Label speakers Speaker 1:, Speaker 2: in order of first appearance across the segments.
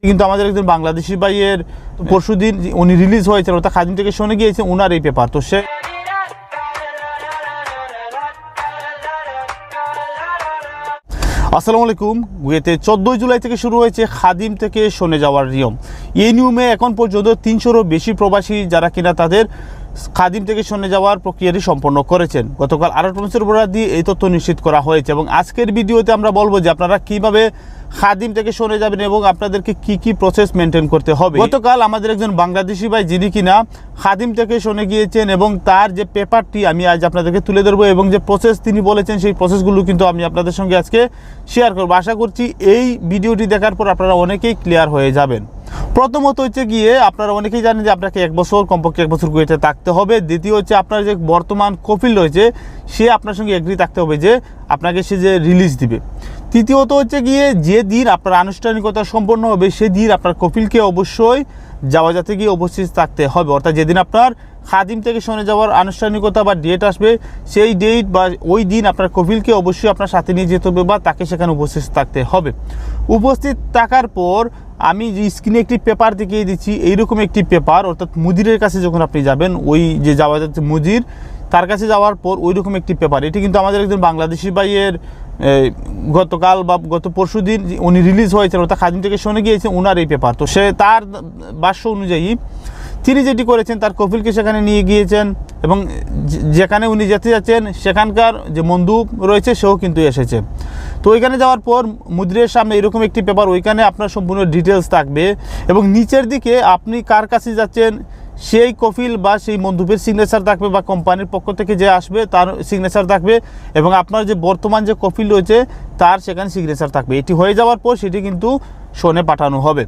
Speaker 1: কিন্তু আমাদের একজন বাংলাদেশি ভাইয়ের পরশুদিন উনি রিলিজ হয়েছেন, অর্থাৎ খাদিম থেকে শুনে গিয়েছে ওনার এই পেপার। তো সে আসসালামু আলাইকুম। গুয়েতে 14 জুলাই থেকে শুরু হয়েছে খাদিম থেকে শুনে যাওয়ার নিয়ম। এই নিয়মে এখন পর্যন্ত 300-রও বেশি প্রবাসী যারা কিনা তাদের খাদিম থেকে শুনে যাওয়ার প্রক্রিয়াটি সম্পন্ন করেছেন। গতকাল আরব প্রমিসের বরাত দিয়ে এই তথ্য নিশ্চিত করা হয়েছে এবং আজকের ভিডিওতে আমরা বলবো যে আপনারা কিভাবে খাদিম থেকে শুনে যাবেন এবং আপনাদেরকে কি কি প্রসেস মেনটেন করতে হবে। গতকাল আমাদের একজন বাংলাদেশি ভাই যিনি কিনা খাদিম থেকে শুনে গিয়েছেন এবং তার যে পেপারটি আমি আজ আপনাদেরকে তুলে ধরবো এবং যে প্রসেস তিনি বলেছেন সেই প্রসেসগুলো কিন্তু আমি আপনাদের সঙ্গে আজকে শেয়ার করবো। আশা করছি এই ভিডিওটি দেখার পর আপনারা অনেকেই ক্লিয়ার হয়ে যাবেন। প্রথমত হচ্ছে গিয়ে আপনারা অনেকেই জানেন যে আপনাকে কমপক্ষে 1 বছর কুয়েতে থাকতে হবে। দ্বিতীয় হচ্ছে আপনার যে বর্তমান কফিল রয়েছে সে আপনার সঙ্গে এগ্রি থাকতে হবে যে আপনাকে সে যে রিলিজ দিবে। তৃতীয়ত হচ্ছে গিয়ে যে দিন আপনার আনুষ্ঠানিকতা সম্পন্ন হবে সেই দিন আপনার কফিলকে অবশ্যই যাওয়াজাতে গিয়ে উপস্থিত থাকতে হবে। অর্থাৎ যেদিন আপনার খাদিম থেকে শুনে যাওয়ার আনুষ্ঠানিকতা বা ডেট আসবে সেই ডেট বা ওই দিন আপনার কফিলকে অবশ্যই আপনার সাথে নিয়ে যেতে হবে বা তাকে সেখানে উপস্থিত থাকতে হবে। উপস্থিত থাকার পর আমি যে স্ক্রিনে একটি পেপার দেখিয়ে দিচ্ছি, এইরকম একটি পেপার, অর্থাৎ মুদিরের কাছে যখন আপনি যাবেন ওই যে যাওয়া যাচ্ছে মুদির তার কাছে যাওয়ার পর ওইরকম একটি পেপার। এটি কিন্তু আমাদের একজন বাংলাদেশি ভাইয়ের গতকাল বা গত পরশু দিন উনি রিলিজ হয়েছেন, অর্থাৎ খাদিম থেকে শুনে গিয়েছে ওনার এই পেপার। তো সে তার ভাষ্য অনুযায়ী তিনি যেটি করেছেন তার কফিলকে সেখানে নিয়ে গিয়েছেন এবং যেখানে উনি যেতে যাচ্ছেন সেখানকার যে মন্দুব রয়েছে সেও কিন্তু এসেছে। তো ওইখানে যাওয়ার পর মুদ্রের সামনে এরকম একটি পেপার, ওইখানে আপনার সম্পূর্ণ ডিটেলস থাকবে এবং নিচের দিকে আপনি কার কাছে যাচ্ছেন সেই কফিল বা সেই মন্দুবের সিগনেচার থাকবে বা কোম্পানির পক্ষ থেকে যে আসবে তার সিগনেচার থাকবে এবং আপনার যে বর্তমান যে কফিল রয়েছে তার সেখানে সিগনেচার থাকবে। এটি হয়ে যাওয়ার পর সেটি কিন্তু শোনে পাঠানো হবে।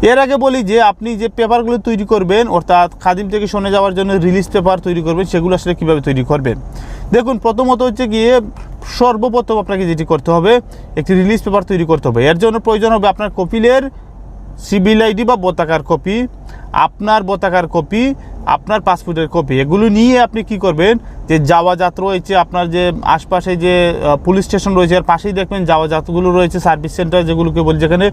Speaker 1: এর আগে বলি যে আপনি যে পেপারগুলো তৈরি করবেন, অর্থাৎ খাদিম থেকে শোনে যাওয়ার জন্য রিলিজ পেপার তৈরি করবেন, সেগুলো আসলে কীভাবে তৈরি করবেন। দেখুন, প্রথমত হচ্ছে গিয়ে সর্বপ্রথম আপনাকে যেটি করতে হবে একটি রিলিজ পেপার তৈরি করতে হবে। এর জন্য প্রয়োজন হবে আপনার কফিলের সিভিল আইডি বা পতাকার কপি, আপনার পতাকার কপি, আপনার পাসপোর্টের কপি। এগুলো নিয়ে আপনি কি করবেন যে যাওয়া যাত রয়েছে আপনার যে আশপাশে যে পুলিশ স্টেশন রয়েছে এর পাশেই দেখবেন যাওয়া যাতগুলো রয়েছে, সার্ভিস সেন্টার যেগুলোকে বলি, যেখানে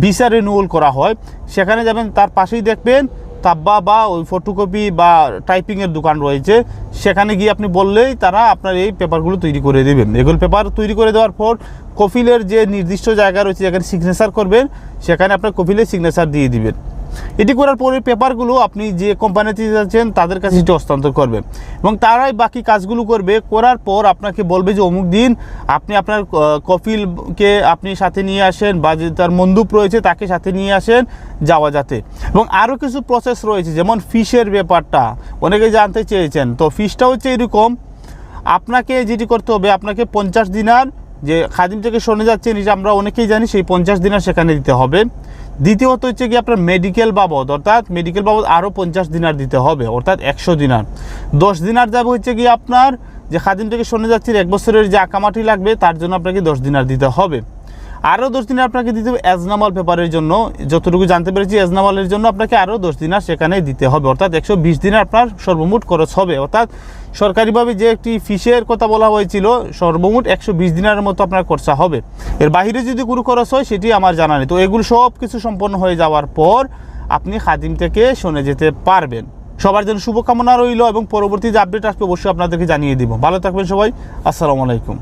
Speaker 1: ভিসা রিনিউয়াল করা হয় সেখানে যাবেন। তার পাশেই দেখবেন তাব্বা বা ওই ফটোকপি বা টাইপিংয়ের দোকান রয়েছে, সেখানে গিয়ে আপনি বললেই তারা আপনার এই পেপারগুলো তৈরি করে দেবেন। এগুলো পেপার তৈরি করে দেওয়ার পর কফিলের যে নির্দিষ্ট জায়গা রয়েছে যেখানে সিগনেচার করবেন সেখানে আপনার কফিলের সিগনেচার দিয়ে দিবেন। এটি করার পরে পেপারগুলো আপনি যে কোম্পানিতে যাচ্ছেন তাদের কাছে এটি হস্তান্তর করবেন এবং তারাই বাকি কাজগুলো করবে। করার পর আপনাকে বলবে যে অমুক দিন আপনি আপনার কফিলকে আপনি সাথে নিয়ে আসেন বা যে তার মন্দুব রয়েছে তাকে সাথে নিয়ে আসেন যাওয়া যাতে। এবং আরও কিছু প্রসেস রয়েছে, যেমন ফিসের ব্যাপারটা অনেকে জানতে চেয়েছেন। তো ফিসটা হচ্ছে এরকম, আপনাকে যেটি করতে হবে আপনাকে 50 দিনার, যে খাদিম থেকে শুনে যাচ্ছেন এটা আমরা অনেকেই জানি, সেই 50 দিনার সেখানে দিতে হবে। দ্বিতীয়ত হচ্ছে কি আপনার মেডিকেল বাবদ, অর্থাৎ মেডিকেল বাবদ আরও 50 দিনার দিতে হবে, অর্থাৎ 100 দিনার। 10 দিনার যাবে হচ্ছে কি আপনার যে খাদিম থেকে শুনে যাচ্ছেন 1 বছরের যে আকামাটি লাগবে তার জন্য আপনাকে 10 দিনার দিতে হবে। আরও 10 দিনার আপনাকে দিতে হবে এজনামাল পেপারের জন্য। যতটুকু জানতে পেরেছি এজনামালের জন্য আপনাকে আরও 10 দিনার সেখানে দিতে হবে, অর্থাৎ 120 দিনার আপনার সর্বমোট খরচ হবে। অর্থাৎ সরকারিভাবে যে একটি ফিসের কথা বলা হয়েছিল সর্বমোট 120 দিনারের মতো আপনার খরচা হবে। এর বাইরে যদি কোনো খরচ হয় সেটি আমার জানা নেই। তো এগুলো সব কিছু সম্পন্ন হয়ে যাওয়ার পর আপনি খাদিম থেকে শুনে যেতে পারবেন। সবার জন্য শুভকামনা রইল এবং পরবর্তী যে আপডেট আসবে অবশ্যই আপনাদেরকে জানিয়ে দিব। ভালো থাকবেন সবাই। আসসালামু আলাইকুম।